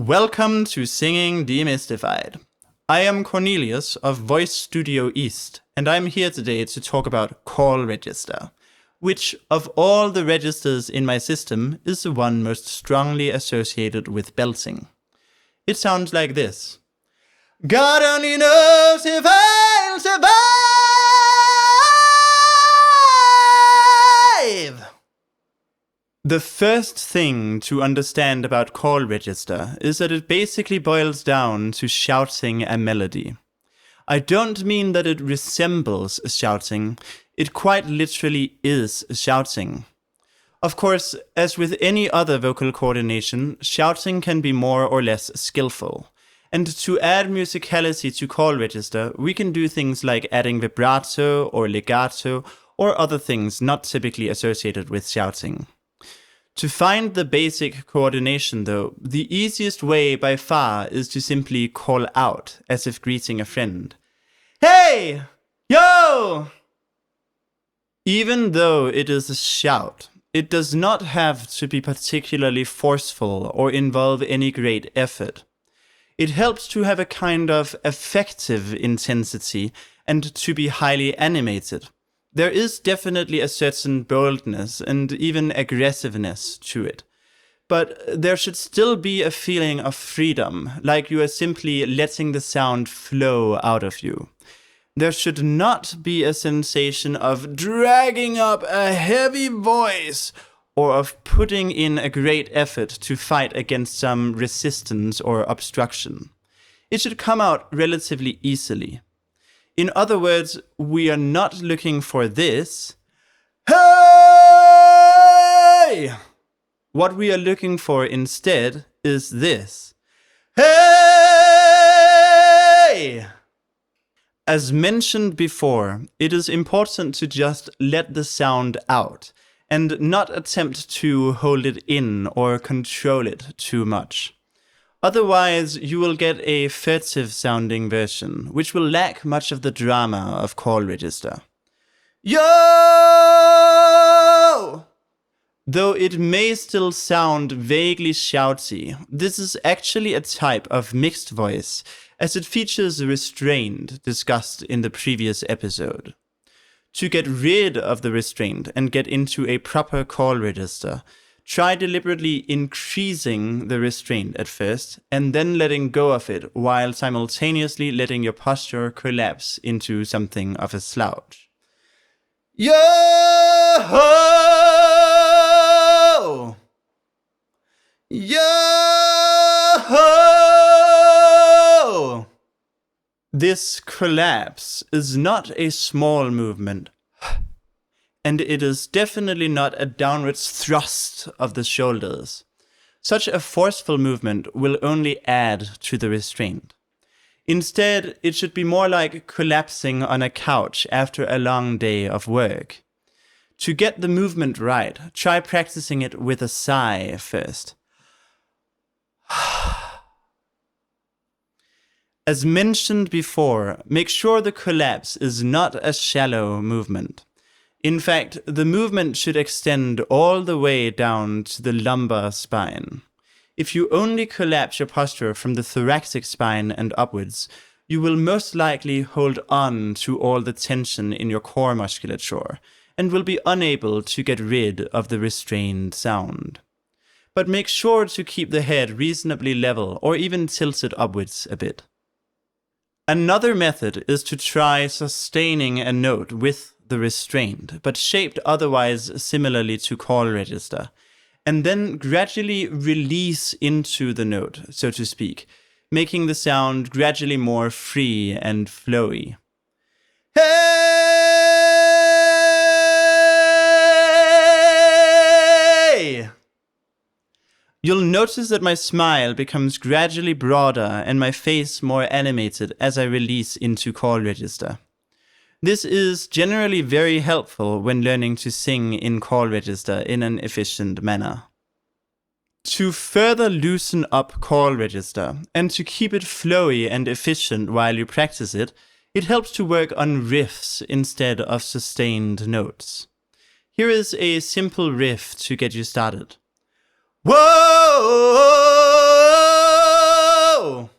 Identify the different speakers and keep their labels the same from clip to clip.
Speaker 1: Welcome to Singing Demystified. I am Cornelius of Voice Studio East, and I'm here today to talk about call register, which of all the registers in my system is the one most strongly associated with belting. It sounds like this. God only knows if I'll survive! The first thing to understand about call register is that it basically boils down to shouting a melody. I don't mean that it resembles shouting, it quite literally is shouting. Of course, as with any other vocal coordination, shouting can be more or less skillful. And to add musicality to call register, we can do things like adding vibrato or legato or other things not typically associated with shouting. To find the basic coordination, though, the easiest way by far is to simply call out, as if greeting a friend. Hey! Yo! Even though it is a shout, it does not have to be particularly forceful or involve any great effort. It helps to have a kind of effective intensity and to be highly animated. There is definitely a certain boldness and even aggressiveness to it. But there should still be a feeling of freedom, like you are simply letting the sound flow out of you. There should not be a sensation of dragging up a heavy voice or of putting in a great effort to fight against some resistance or obstruction. It should come out relatively easily. In other words, we are not looking for this. Hey! What we are looking for instead is this. Hey! As mentioned before, it is important to just let the sound out and not attempt to hold it in or control it too much. Otherwise, you will get a furtive-sounding version, which will lack much of the drama of call register. Yo! Though it may still sound vaguely shouty, this is actually a type of mixed voice, as it features restraint discussed in the previous episode. To get rid of the restraint and get into a proper call register, try deliberately increasing the restraint at first, and then letting go of it while simultaneously letting your posture collapse into something of a slouch. Yo-ho! Yo-ho! This collapse is not a small movement. And it is definitely not a downwards thrust of the shoulders. Such a forceful movement will only add to the restraint. Instead, it should be more like collapsing on a couch after a long day of work. To get the movement right, try practicing it with a sigh first. As mentioned before, make sure the collapse is not a shallow movement. In fact, the movement should extend all the way down to the lumbar spine. If you only collapse your posture from the thoracic spine and upwards, you will most likely hold on to all the tension in your core musculature and will be unable to get rid of the restrained sound. But make sure to keep the head reasonably level or even tilted upwards a bit. Another method is to try sustaining a note with the restraint, but shaped otherwise similarly to call register, and then gradually release into the note, so to speak, making the sound gradually more free and flowy. Hey! You'll notice that my smile becomes gradually broader and my face more animated as I release into call register. This is generally very helpful when learning to sing in call register in an efficient manner. To further loosen up call register and to keep it flowy and efficient while you practice it, it helps to work on riffs instead of sustained notes. Here is a simple riff to get you started. Whoa! Whoa!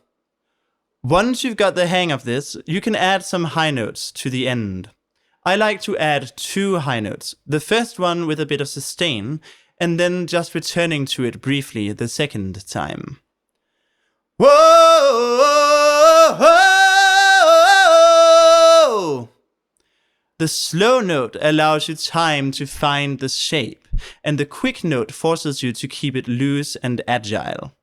Speaker 1: Once you've got the hang of this, you can add some high notes to the end. I like to add 2 high notes, the first one with a bit of sustain, and then just returning to it briefly the second time. Whoa! The slow note allows you time to find the shape, and the quick note forces you to keep it loose and agile.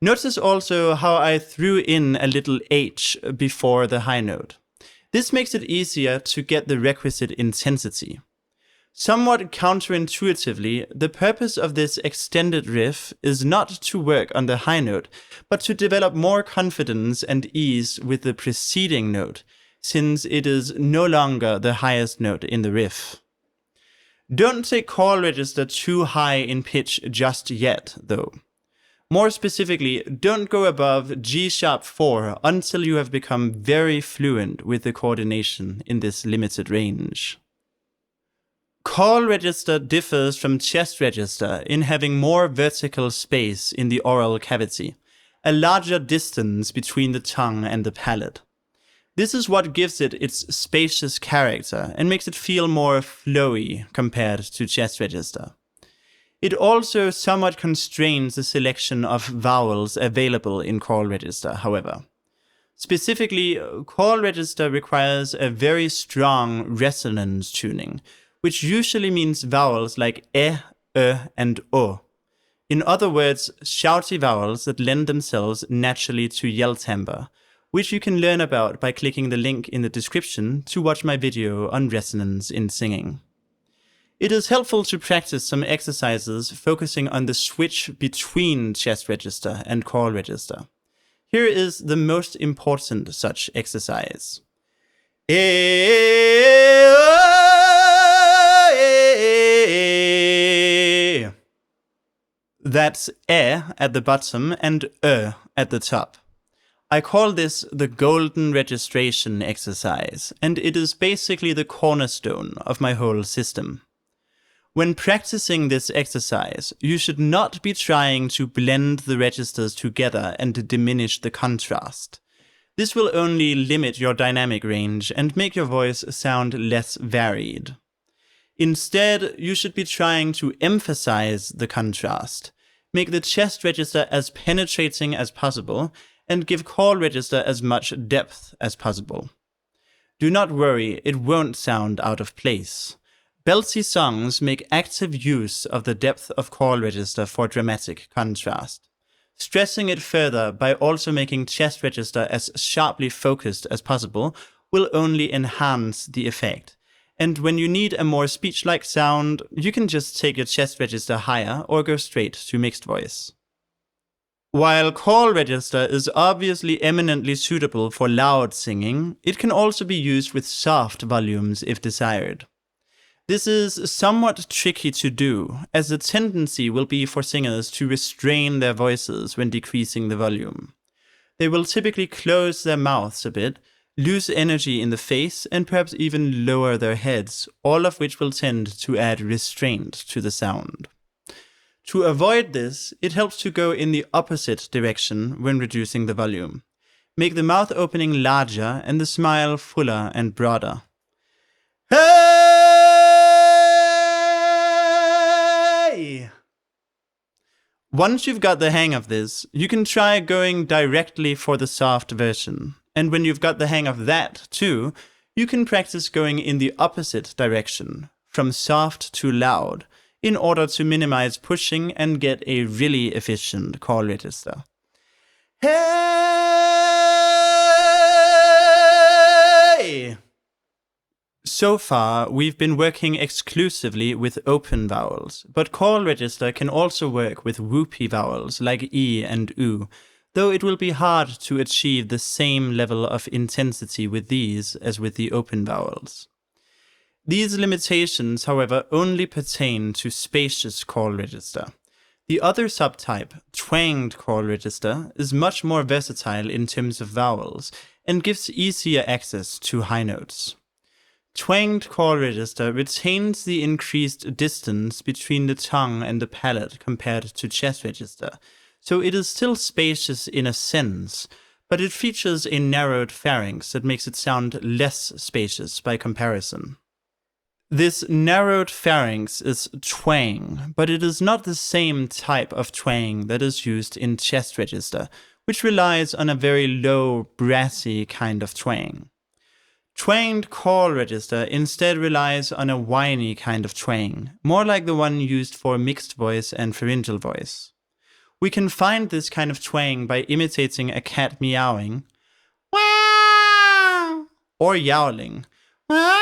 Speaker 1: Notice also how I threw in a little H before the high note. This makes it easier to get the requisite intensity. Somewhat counterintuitively, the purpose of this extended riff is not to work on the high note, but to develop more confidence and ease with the preceding note, since it is no longer the highest note in the riff. Don't take call register too high in pitch just yet, though. More specifically, don't go above G-sharp 4 until you have become very fluent with the coordination in this limited range. Call register differs from chest register in having more vertical space in the oral cavity, a larger distance between the tongue and the palate. This is what gives it its spacious character and makes it feel more flowy compared to chest register. It also somewhat constrains the selection of vowels available in call register, however. Specifically, call register requires a very strong resonance tuning, which usually means vowels like e, and o. In other words, shouty vowels that lend themselves naturally to yell timbre, which you can learn about by clicking the link in the description to watch my video on resonance in singing. It is helpful to practice some exercises focusing on the switch between chest register and call register. Here is the most important such exercise. That's e at the bottom and at the top. I call this the golden registration exercise, and it is basically the cornerstone of my whole system. When practicing this exercise, you should not be trying to blend the registers together and diminish the contrast. This will only limit your dynamic range and make your voice sound less varied. Instead, you should be trying to emphasize the contrast, make the chest register as penetrating as possible, and give call register as much depth as possible. Do not worry, it won't sound out of place. Belty songs make active use of the depth of call register for dramatic contrast, stressing it further by also making chest register as sharply focused as possible will only enhance the effect. And when you need a more speech-like sound, you can just take your chest register higher or go straight to mixed voice. While call register is obviously eminently suitable for loud singing, it can also be used with soft volumes if desired. This is somewhat tricky to do, as the tendency will be for singers to restrain their voices when decreasing the volume. They will typically close their mouths a bit, lose energy in the face, and perhaps even lower their heads, all of which will tend to add restraint to the sound. To avoid this, it helps to go in the opposite direction when reducing the volume. Make the mouth opening larger and the smile fuller and broader. Hey! Once you've got the hang of this, you can try going directly for the soft version. And when you've got the hang of that too, you can practice going in the opposite direction, from soft to loud, in order to minimize pushing and get a really efficient call register. Hey! So far, we've been working exclusively with open vowels, but call register can also work with whoopy vowels like E and U, though it will be hard to achieve the same level of intensity with these as with the open vowels. These limitations, however, only pertain to spacious call register. The other subtype, twanged call register, is much more versatile in terms of vowels and gives easier access to high notes. Twanged call register retains the increased distance between the tongue and the palate compared to chest register, so it is still spacious in a sense, but it features a narrowed pharynx that makes it sound less spacious by comparison. This narrowed pharynx is twang, but it is not the same type of twang that is used in chest register, which relies on a very low, brassy kind of twang. Twanged call register instead relies on a whiny kind of twang, more like the one used for mixed voice and pharyngeal voice. We can find this kind of twang by imitating a cat meowing, wow, or yowling, wow.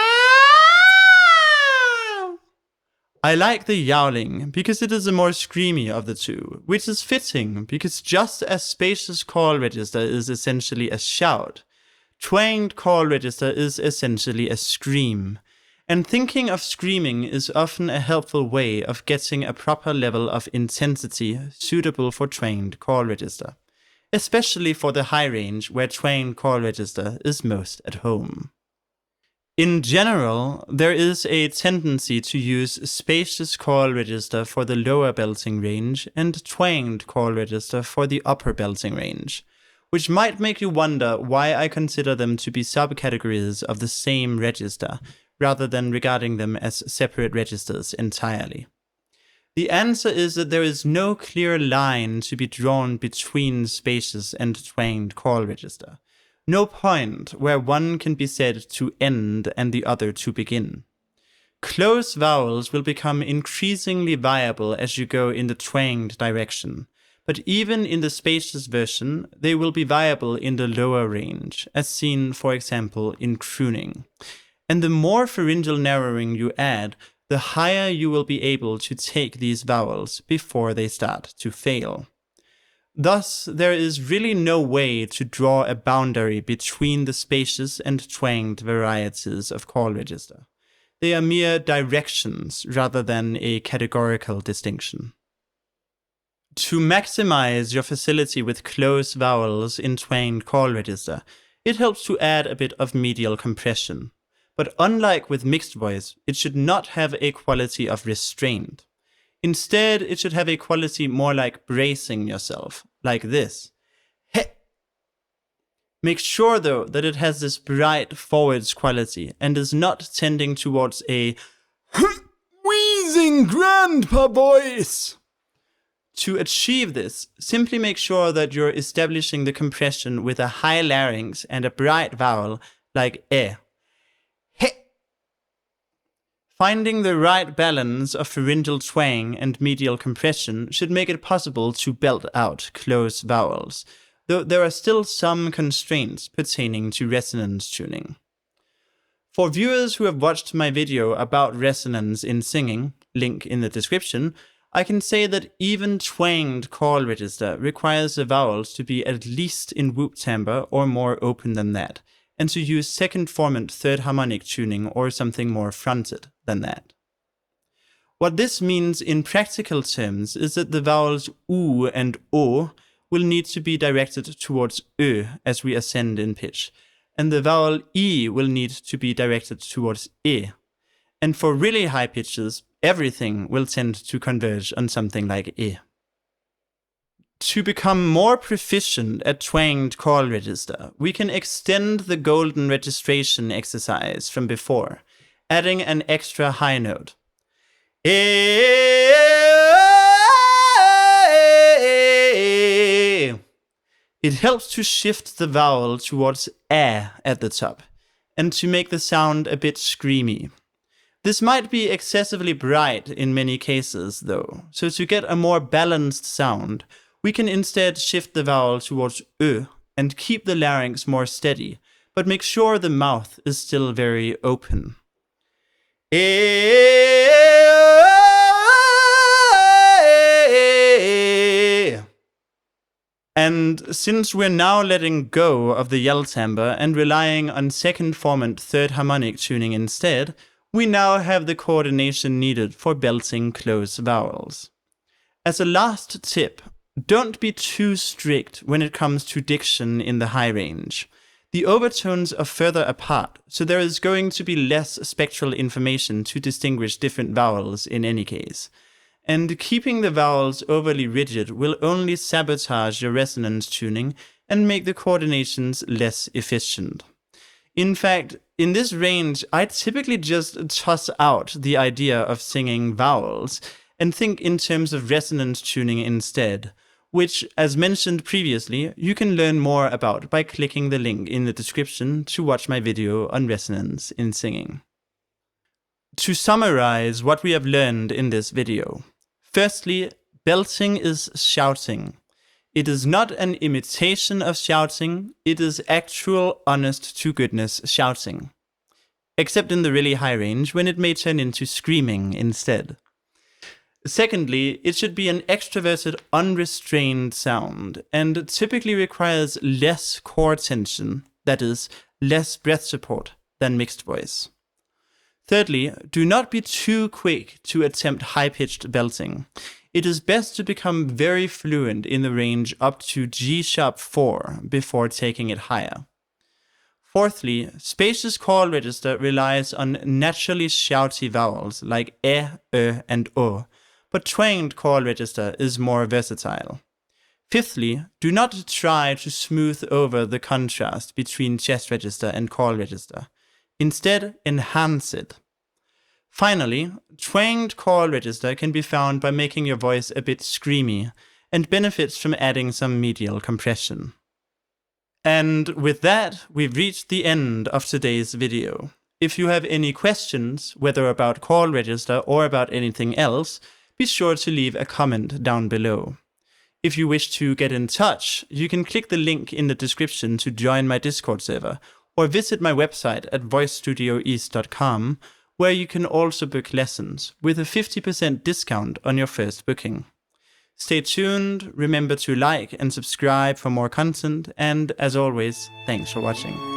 Speaker 1: I like the yowling because it is the more screamy of the two, which is fitting because just as spacious call register is essentially a shout, twanged call register is essentially a scream, and thinking of screaming is often a helpful way of getting a proper level of intensity suitable for twanged call register, especially for the high range where twanged call register is most at home. In general, there is a tendency to use spacious call register for the lower belting range and twanged call register for the upper belting range, which might make you wonder why I consider them to be subcategories of the same register, rather than regarding them as separate registers entirely. The answer is that there is no clear line to be drawn between spacious and twanged call register. No point where one can be said to end and the other to begin. Close vowels will become increasingly viable as you go in the twanged direction, but even in the spacious version, they will be viable in the lower range, as seen, for example, in crooning. And the more pharyngeal narrowing you add, the higher you will be able to take these vowels before they start to fail. Thus, there is really no way to draw a boundary between the spacious and twanged varieties of call register. They are mere directions rather than a categorical distinction. To maximize your facility with close vowels in twanged call register, it helps to add a bit of medial compression. But unlike with mixed voice, it should not have a quality of restraint. Instead, it should have a quality more like bracing yourself, like this. He. Make sure, though, that it has this bright forwards quality and is not tending towards a wheezing grandpa voice. To achieve this, simply make sure that you're establishing the compression with a high larynx and a bright vowel like e. He. Finding the right balance of pharyngeal twang and medial compression should make it possible to belt out close vowels, though there are still some constraints pertaining to resonance tuning. For viewers who have watched my video about resonance in singing, link in the description, I can say that even twanged call register requires the vowels to be at least in whoop timbre or more open than that, and to use second formant third harmonic tuning or something more fronted than that. What this means in practical terms is that the vowels U and O will need to be directed towards Ö as we ascend in pitch, and the vowel E will need to be directed towards E. And for really high pitches, everything will tend to converge on something like E. To become more proficient at twanged call register, we can extend the golden registration exercise from before, adding an extra high note. It helps to shift the vowel towards A at the top, and to make the sound a bit screamy. This might be excessively bright in many cases, though, so to get a more balanced sound, we can instead shift the vowel towards Ö and keep the larynx more steady, but make sure the mouth is still very open. And since we're now letting go of the yell timbre and relying on second formant third harmonic tuning instead, we now have the coordination needed for belting close vowels. As a last tip, don't be too strict when it comes to diction in the high range. The overtones are further apart, so there is going to be less spectral information to distinguish different vowels in any case. and keeping the vowels overly rigid will only sabotage your resonance tuning and make the coordinations less efficient. In fact, in this range, I typically just toss out the idea of singing vowels and think in terms of resonance tuning instead, which, as mentioned previously, you can learn more about by clicking the link in the description to watch my video on resonance in singing. To summarize what we have learned in this video, firstly, belting is shouting. It is not an imitation of shouting, it is actual, honest-to-goodness shouting. Except in the really high range, when it may turn into screaming instead. Secondly, it should be an extroverted, unrestrained sound, and typically requires less core tension, that is, less breath support, than mixed voice. Thirdly, do not be too quick to attempt high-pitched belting. It is best to become very fluent in the range up to G-sharp 4 before taking it higher. Fourthly, spacious call register relies on naturally shouty vowels like e, and o, but twanged call register is more versatile. Fifthly, do not try to smooth over the contrast between chest register and call register. Instead, enhance it. Finally, twanged call register can be found by making your voice a bit screamy, and benefits from adding some medial compression. And with that, we've reached the end of today's video. If you have any questions, whether about call register or about anything else, be sure to leave a comment down below. If you wish to get in touch, you can click the link in the description to join my Discord server, or visit my website at voicestudioeast.com, where you can also book lessons with a 50% discount on your first booking. Stay tuned, remember to like and subscribe for more content, and as always, thanks for watching.